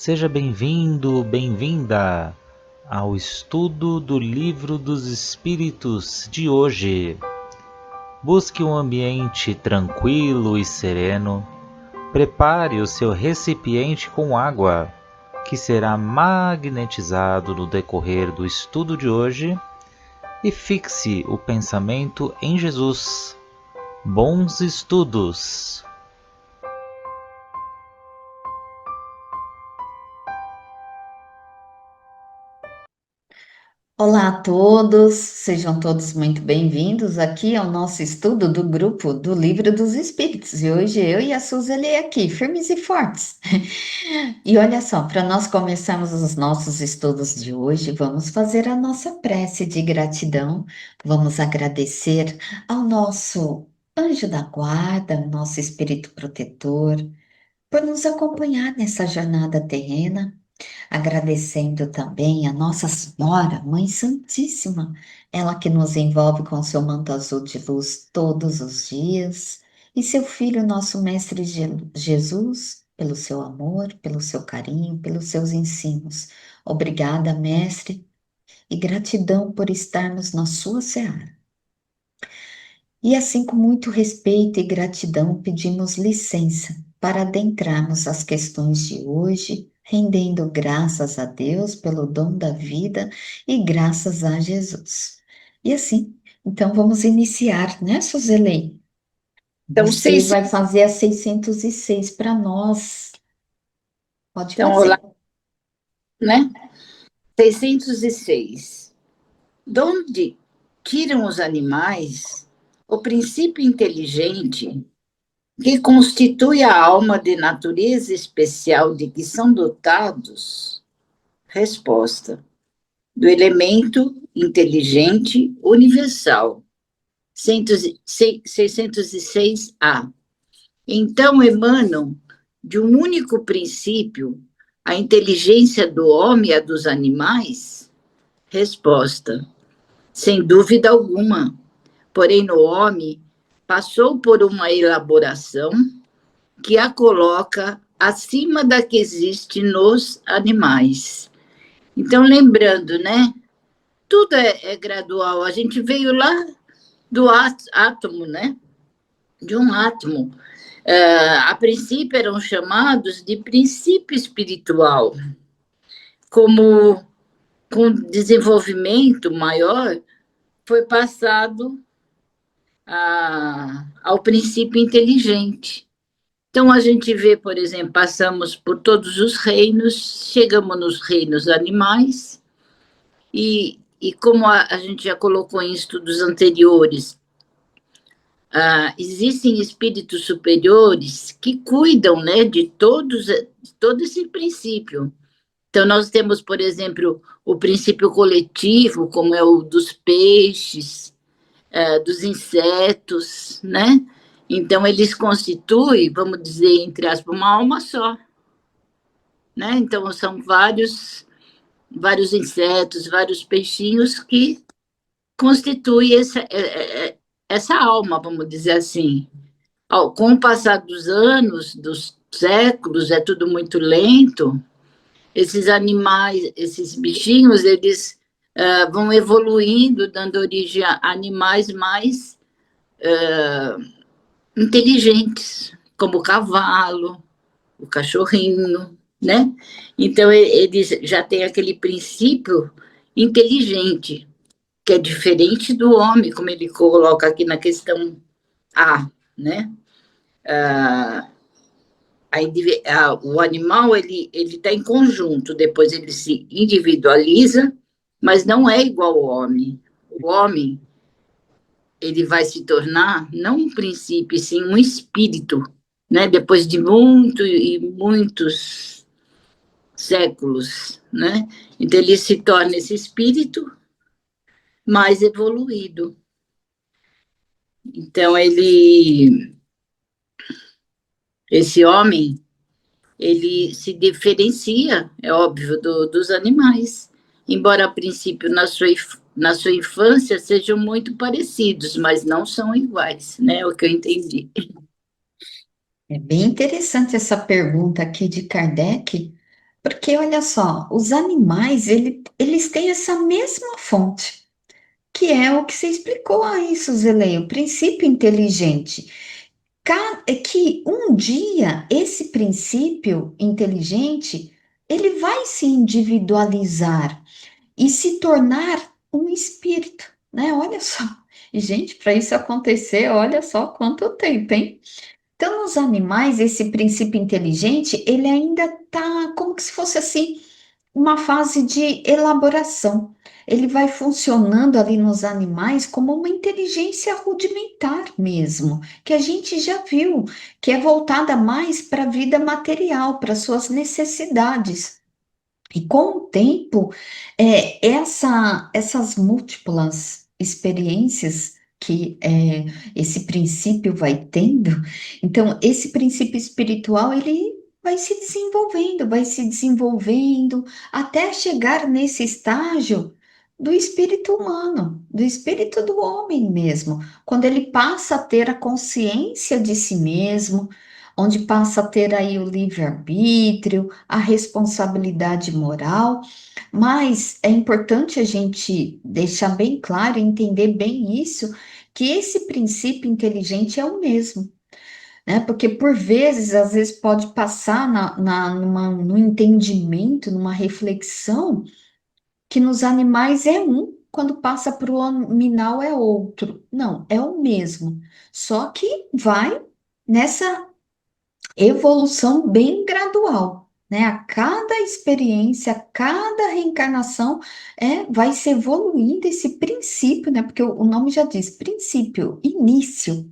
Seja bem-vindo, bem-vinda ao estudo do Livro dos Espíritos de hoje. Busque um ambiente tranquilo e sereno. Prepare o seu recipiente com água, que será magnetizado no decorrer do estudo de hoje, e fixe o pensamento em Jesus. Bons estudos! Olá a todos, sejam todos muito bem-vindos aqui ao nosso estudo do grupo do Livro dos Espíritos. E hoje eu e a Suzeli aqui, firmes e fortes. E olha só, para nós começarmos os nossos estudos de hoje, vamos fazer a nossa prece de gratidão. Vamos agradecer ao nosso anjo da guarda, nosso espírito protetor, por nos acompanhar nessa jornada terrena. Agradecendo também a Nossa Senhora, Mãe Santíssima, ela que nos envolve com seu manto azul de luz todos os dias, e seu Filho, nosso Mestre Jesus, pelo seu amor, pelo seu carinho, pelos seus ensinos. Obrigada, Mestre, e gratidão por estarmos na sua seara. E assim, com muito respeito e gratidão, pedimos licença para adentrarmos as questões de hoje, rendendo graças a Deus pelo dom da vida e graças a Jesus. E assim, então vamos iniciar, né, Suzeli? Então, Você vai fazer a 606 para nós. Pode olá, fazer. né? 606. De onde tiram os animais o princípio inteligente que constitui a alma de natureza especial de que são dotados? Resposta: do elemento inteligente universal. 606A. Então emanam de um único princípio a inteligência do homem e a dos animais? Resposta: sem dúvida alguma. Porém, no homem, passou por uma elaboração que a coloca acima da que existe nos animais. Então, lembrando, né? Tudo é gradual. A gente veio lá do átomo, né? De um átomo. A princípio eram chamados de princípio espiritual, como com desenvolvimento maior foi passado ao princípio inteligente. Então, a gente vê, por exemplo, passamos por todos os reinos, chegamos nos reinos animais, e como a gente já colocou em estudos anteriores, existem espíritos superiores que cuidam, né, de todo esse princípio. Então, nós temos, por exemplo, o princípio coletivo, como é o dos peixes, dos insetos, né? Então, eles constituem, vamos dizer, entre aspas, uma alma só, né? Então, são vários insetos, vários peixinhos que constituem essa alma, vamos dizer assim. Com o passar dos anos, dos séculos, é tudo muito lento, esses animais, esses bichinhos, eles vão evoluindo, dando origem a animais mais inteligentes, como o cavalo, o cachorrinho, né? Então, eles já têm aquele princípio inteligente, que é diferente do homem, como ele coloca aqui na questão A, né? O animal, ele está em conjunto, depois ele se individualiza, mas não é igual ao homem. O homem, ele vai se tornar, não um princípio, sim um espírito, né? Depois de muitos séculos, né? Então, ele se torna esse espírito mais evoluído. Então, esse homem, ele se diferencia, é óbvio, dos animais, embora a princípio na sua infância sejam muito parecidos, mas não são iguais, né? É o que eu entendi. É bem interessante essa pergunta aqui de Kardec, Porque olha só, os animais, eles têm essa mesma fonte, que é o que você explicou aí, Suzeleia, o princípio inteligente. É que um dia esse princípio inteligente, ele vai se individualizar e se tornar um espírito, né? Olha só. E, gente, para isso acontecer, olha só quanto tempo, hein? Então, nos animais, esse princípio inteligente, ele ainda está como que se fosse assim, uma fase de elaboração. Ele vai funcionando ali nos animais como uma inteligência rudimentar mesmo, que a gente já viu, que é voltada mais para a vida material, para suas necessidades. E com o tempo, essas múltiplas experiências que esse princípio vai tendo, então esse princípio espiritual ele vai se desenvolvendo até chegar nesse estágio do espírito humano, do espírito do homem mesmo, quando ele passa a ter a consciência de si mesmo, onde passa a ter aí o livre-arbítrio, a responsabilidade moral, mas é importante a gente deixar bem claro e entender bem isso, que esse princípio inteligente é o mesmo, né? Porque por vezes, às vezes pode passar no entendimento, numa reflexão, que nos animais é um, quando passa para o aminal é outro. Não, é o mesmo, só que vai nessa evolução bem gradual, né? A cada experiência, a cada reencarnação, vai se evoluindo esse princípio, né? Porque o nome já diz princípio, início.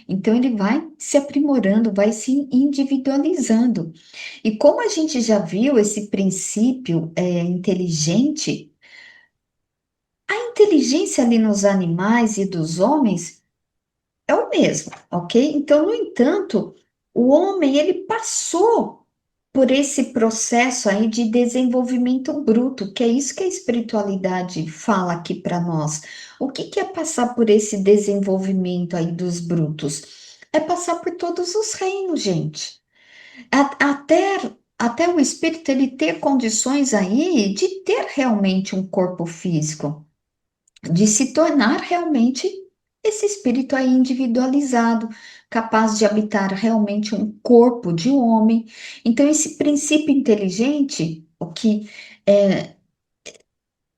Então, ele vai se aprimorando, vai se individualizando. E como a gente já viu esse princípio inteligente, a inteligência ali nos animais e dos homens é o mesmo, ok? Então, no entanto, o homem, ele passou por esse processo aí de desenvolvimento bruto, que é isso que a espiritualidade fala aqui para nós. O que que é passar por esse desenvolvimento aí dos brutos? É passar por todos os reinos, gente. Até o espírito ele ter condições aí de ter realmente um corpo físico, de se tornar realmente esse espírito aí individualizado, capaz de habitar realmente um corpo de homem. Então, esse princípio inteligente, o que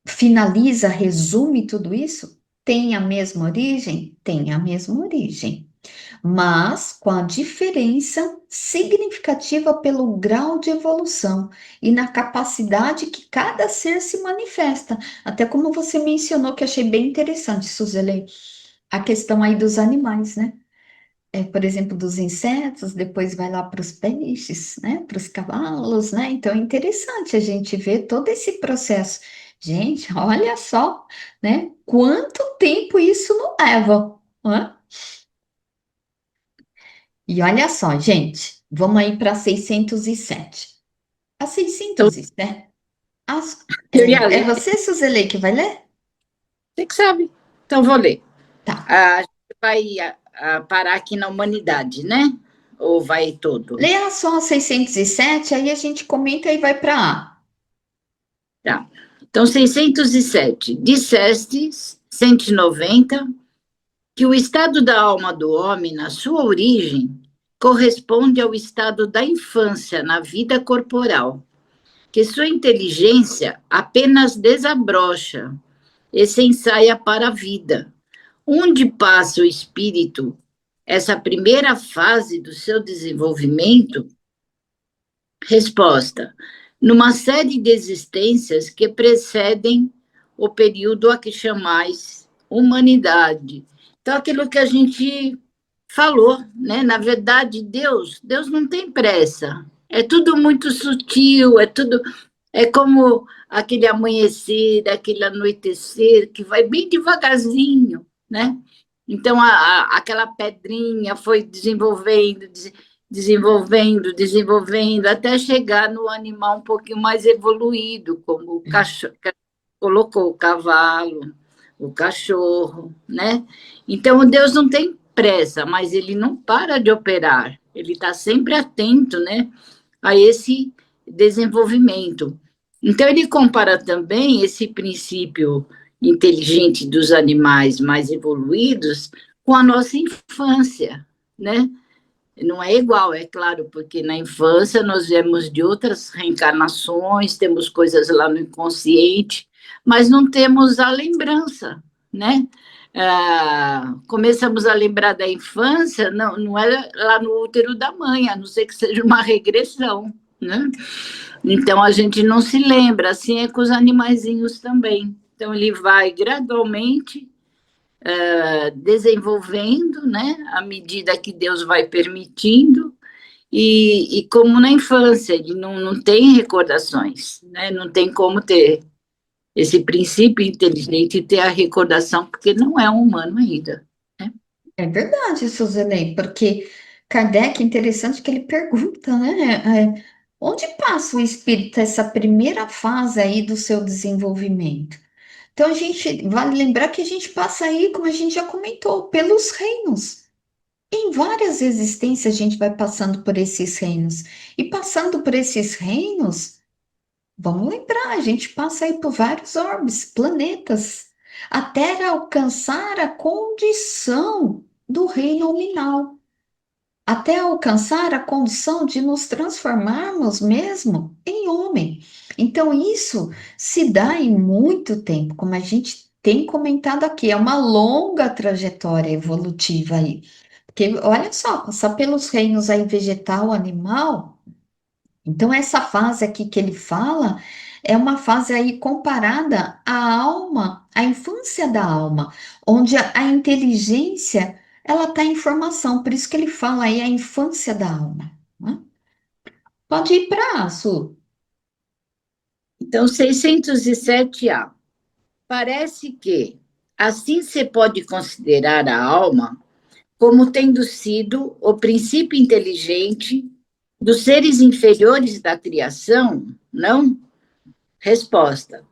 finaliza, resume tudo isso, tem a mesma origem? Tem a mesma origem, mas com a diferença significativa pelo grau de evolução e na capacidade que cada ser se manifesta. Até como você mencionou, que achei bem interessante, Suzele, a questão aí dos animais, né? Por exemplo, dos insetos, depois vai lá para os peixes, né? Para os cavalos, né? Então é interessante a gente ver todo esse processo. Gente, olha só, né? Quanto tempo isso não leva, né? E olha só, gente, vamos aí para 607. A Então, 607, eu ia é ler. você, Suzele, que vai ler? Você que sabe. Então, vou ler. Tá. A gente vai parar aqui na humanidade, né? Ou vai todo? Leia só a 607, aí a gente comenta e vai para A. Tá. Então, 607. Disseste, 190, que o estado da alma do homem, na sua origem, corresponde ao estado da infância na vida corporal, que sua inteligência apenas desabrocha e se ensaia para a vida, onde passa o espírito, essa primeira fase do seu desenvolvimento. Resposta: numa série de existências que precedem o período a que chamais humanidade. Então, aquilo que a gente falou, né? Na verdade, Deus não tem pressa. É tudo muito sutil, é como aquele amanhecer, aquele anoitecer que vai bem devagarzinho, né? Então, aquela pedrinha foi desenvolvendo, até chegar no animal um pouquinho mais evoluído, como o cachorro, colocou o cavalo, o cachorro, né? Então, Deus não tem pressa, mas ele não para de operar, ele está sempre atento, né? A desenvolvimento. Então, ele compara também esse princípio inteligente dos animais mais evoluídos com a nossa infância, né? Não é igual, é claro, porque na infância nós viemos de outras reencarnações, temos coisas lá no inconsciente, mas não temos a lembrança, né? Começamos a lembrar da infância, não é lá no útero da mãe, a não ser que seja uma regressão, né? Então a gente não se lembra, assim é com os animaizinhos também. Então ele vai gradualmente desenvolvendo, né, à medida que Deus vai permitindo, e como na infância, ele não tem recordações, né, não tem como ter esse princípio inteligente e ter a recordação, porque não é um humano ainda. Né? É verdade, Suzane, porque Kardec, interessante que ele pergunta, né? Onde passa o espírito essa primeira fase aí do seu desenvolvimento? Então, a gente vale lembrar que a gente passa aí, como a gente já comentou, pelos reinos. Em várias existências, a gente vai passando por esses reinos. E passando por esses reinos, vamos lembrar, a gente passa aí por vários orbes, planetas, até alcançar a condição do reino nominal, até alcançar a condição de nos transformarmos mesmo em homem. Então, isso se dá em muito tempo, como a gente tem comentado aqui, é uma longa trajetória evolutiva aí. Porque, olha só, passar pelos reinos aí vegetal, animal, então, essa fase aqui que ele fala é uma fase aí comparada à alma, à infância da alma, onde a inteligência ela está em formação, por isso que ele fala aí a infância da alma. Né? Pode ir para a Su. Então, 607A. Parece que, assim se pode considerar a alma como tendo sido o princípio inteligente dos seres inferiores da criação, não? Resposta.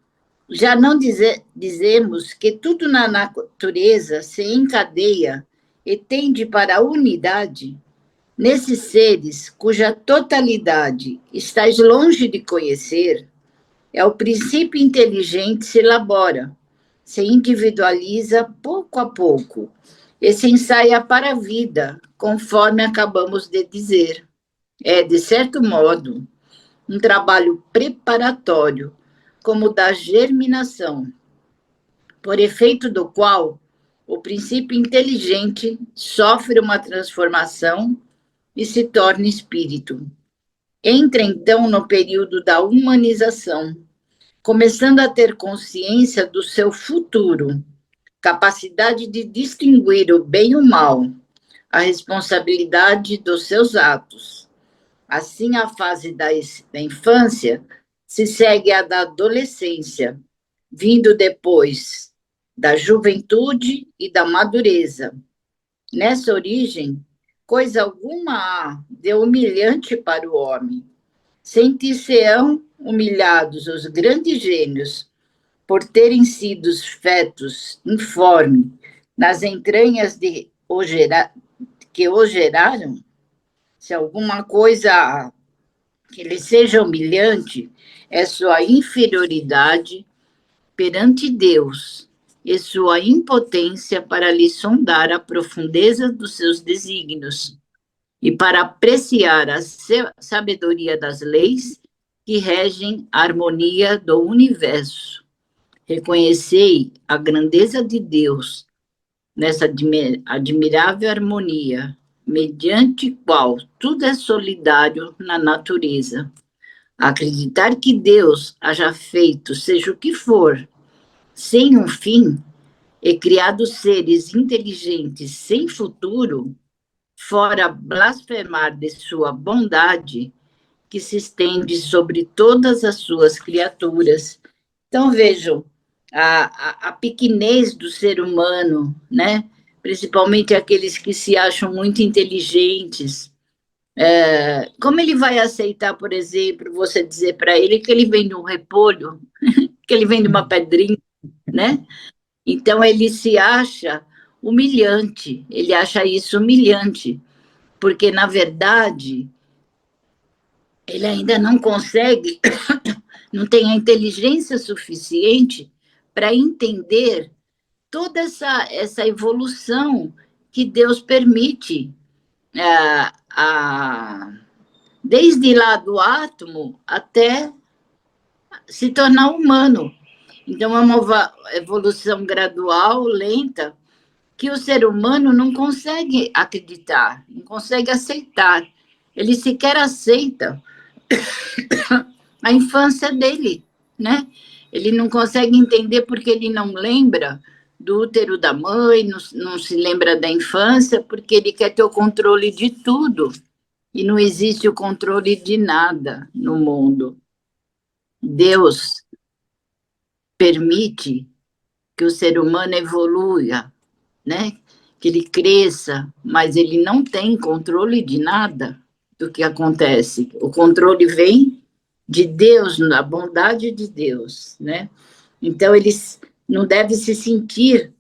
Já não dizemos que tudo na natureza se encadeia e tende para a unidade? Nesses seres, cuja totalidade estás longe de conhecer, é o princípio inteligente se elabora, se individualiza pouco a pouco e se ensaia para a vida, conforme acabamos de dizer. É, de certo modo, um trabalho preparatório, como o da germinação, por efeito do qual o princípio inteligente sofre uma transformação e se torna espírito. Entra, então, no período da humanização, começando a ter consciência do seu futuro, capacidade de distinguir o bem e o mal, a responsabilidade dos seus atos. Assim, a fase da infância se segue à da adolescência, vindo depois da juventude e da madureza. Nessa origem, coisa alguma há de humilhante para o homem. Sentir-se-ão humilhados os grandes gênios por terem sido fetos informe nas entranhas que o geraram? Se alguma coisa que lhe seja humilhante, é sua inferioridade perante Deus e sua impotência para lhe sondar a profundeza dos seus desígnios e para apreciar a sabedoria das leis que regem a harmonia do universo. Reconhecei a grandeza de Deus nessa admirável harmonia, mediante qual tudo é solidário na natureza. Acreditar que Deus haja feito, seja o que for, sem um fim, e criado seres inteligentes sem futuro, fora blasfemar de sua bondade, que se estende sobre todas as suas criaturas. Então, vejam, a pequenez do ser humano, né? Principalmente aqueles que se acham muito inteligentes. Como ele vai aceitar, por exemplo, você dizer para ele que ele vem de um repolho, que ele vem de uma pedrinha, né? Então, ele se acha humilhante, ele acha isso humilhante, porque, na verdade, ele ainda não consegue, não tem a inteligência suficiente para entender toda essa evolução que Deus permite, é, a, desde lá do átomo até se tornar humano. Então, é uma evolução gradual, lenta, que o ser humano não consegue acreditar, não consegue aceitar. Ele sequer aceita a infância dele, né? Ele não consegue entender porque ele não lembra do útero da mãe, não se lembra da infância, porque ele quer ter o controle de tudo. E não existe o controle de nada no mundo. Deus permite que o ser humano evolua, né? Que ele cresça, mas ele não tem controle de nada do que acontece. O controle vem de Deus, da bondade de Deus, né? Então eles não devem se sentir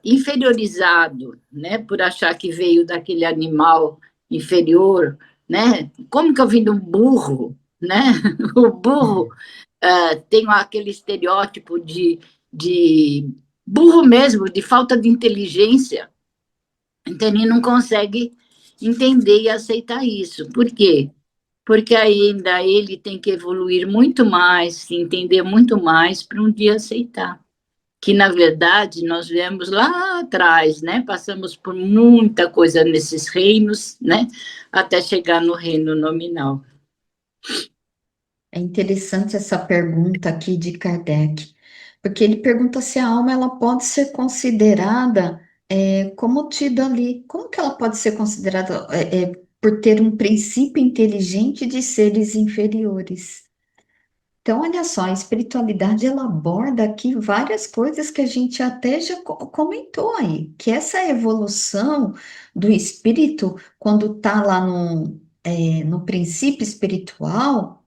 inferiorizado, né? Por achar que veio daquele animal inferior, né? Como que eu vim de um burro, né? O burro tem aquele estereótipo de burro mesmo, de falta de inteligência. Então, ele não consegue entender e aceitar isso. Por quê? Porque ainda ele tem que evoluir muito mais, entender muito mais para um dia aceitar. Que, na verdade, nós viemos lá atrás, né? Passamos por muita coisa nesses reinos, né? Até chegar no reino nominal. É interessante essa pergunta aqui de Kardec, porque ele pergunta se a alma ela pode ser considerada como tida ali, como que ela pode ser considerada por ter um princípio inteligente de seres inferiores? Então, olha só, a espiritualidade ela aborda aqui várias coisas que a gente até já comentou aí, que essa evolução do espírito, quando está lá no princípio espiritual,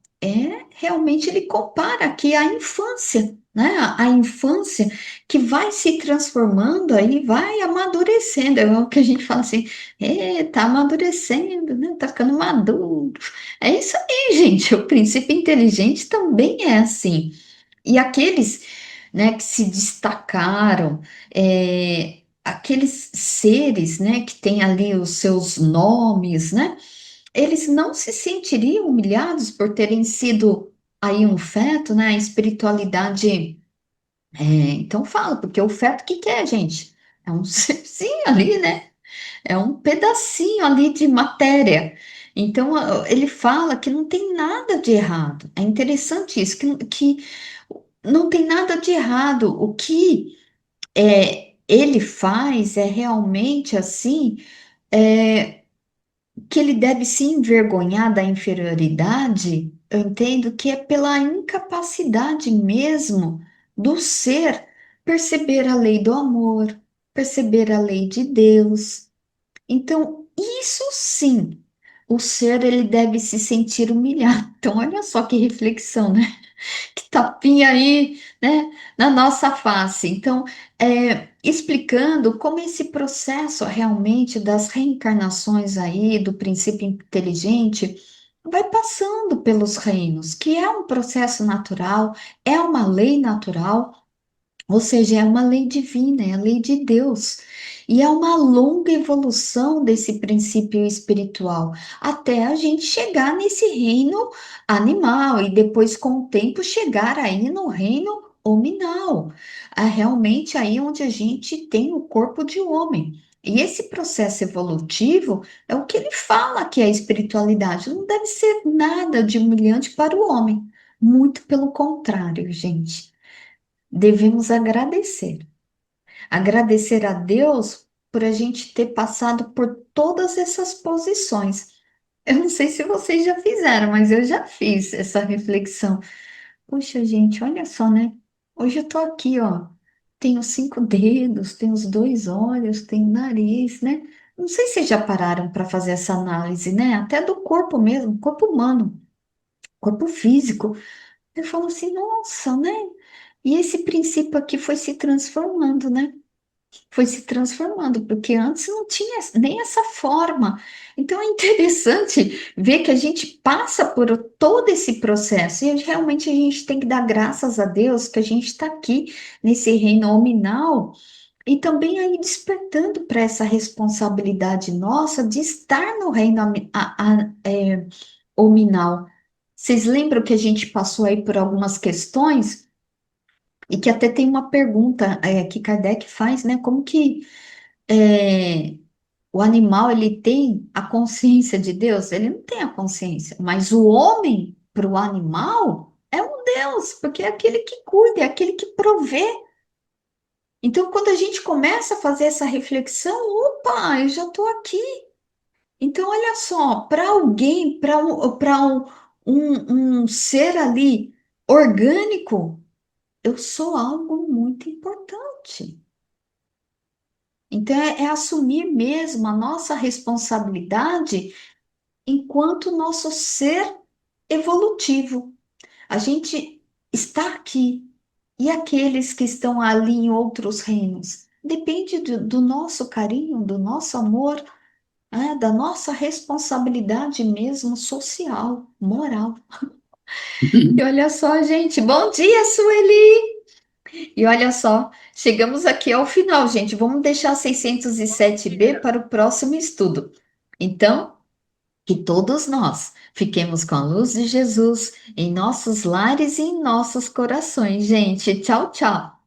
realmente ele compara aqui a infância, né? A infância que vai se transformando aí, vai amadurecendo, é o que a gente fala assim, tá amadurecendo, né? Tá ficando maduro. É isso aí, gente. O princípio inteligente também é assim. E aqueles, né, que se destacaram, aqueles seres, né, que têm ali os seus nomes, né, eles não se sentiriam humilhados por terem sido aí um feto, né? A espiritualidade. Então fala, porque o feto, o que que é, gente? É um serzinho ali, né? É um pedacinho ali de matéria. Então, ele fala que não tem nada de errado. É interessante isso, que não tem nada de errado. O que ele faz é realmente assim, é, que ele deve se envergonhar da inferioridade, eu entendo que é pela incapacidade mesmo do ser perceber a lei do amor, perceber a lei de Deus. Então, isso sim, o ser ele deve se sentir humilhado. Então, olha só que reflexão, né? Que tapinha aí, né, na nossa face. Então, explicando como esse processo realmente das reencarnações aí do princípio inteligente vai passando pelos reinos, que é um processo natural, é uma lei natural, ou seja, é uma lei divina, é a lei de Deus. E é uma longa evolução desse princípio espiritual, até a gente chegar nesse reino animal e depois, com o tempo, chegar aí no reino hominal, realmente aí onde a gente tem o corpo de homem. E esse processo evolutivo é o que ele fala que é a espiritualidade. Não deve ser nada de humilhante para o homem. Muito pelo contrário, gente. Devemos agradecer. Agradecer a Deus por a gente ter passado por todas essas posições. Eu não sei se vocês já fizeram, mas eu já fiz essa reflexão. Puxa, gente, olha só, né? Hoje eu tô aqui, ó. Tenho 5 dedos, tenho os 2 olhos, tenho nariz, né? Não sei se já pararam para fazer essa análise, né? Até do corpo mesmo, corpo humano, corpo físico. Eu falo assim, nossa, né? E esse princípio aqui foi se transformando, né? foi se transformando, porque antes não tinha nem essa forma. Então é interessante ver que a gente passa por todo esse processo e realmente a gente tem que dar graças a Deus que a gente está aqui nesse reino nominal e também aí despertando para essa responsabilidade nossa de estar no reino nominal. Vocês lembram que a gente passou aí por algumas questões e que até tem uma pergunta que Kardec faz, né? Como que é, o animal ele tem a consciência de Deus? Ele não tem a consciência, mas o homem para o animal é um Deus, porque é aquele que cuida, é aquele que provê. Então, quando a gente começa a fazer essa reflexão, opa, eu já estou aqui. Então, olha só, para alguém, para um ser ali orgânico, eu sou algo muito importante. Então, é assumir mesmo a nossa responsabilidade enquanto nosso ser evolutivo. A gente está aqui. E aqueles que estão ali em outros reinos? Depende do nosso carinho, do nosso amor, da nossa responsabilidade mesmo social, moral. E olha só, gente, bom dia, Sueli! E olha só, chegamos aqui ao final, gente. Vamos deixar 607B para o próximo estudo. Então, que todos nós fiquemos com a luz de Jesus em nossos lares e em nossos corações, gente. Tchau, tchau.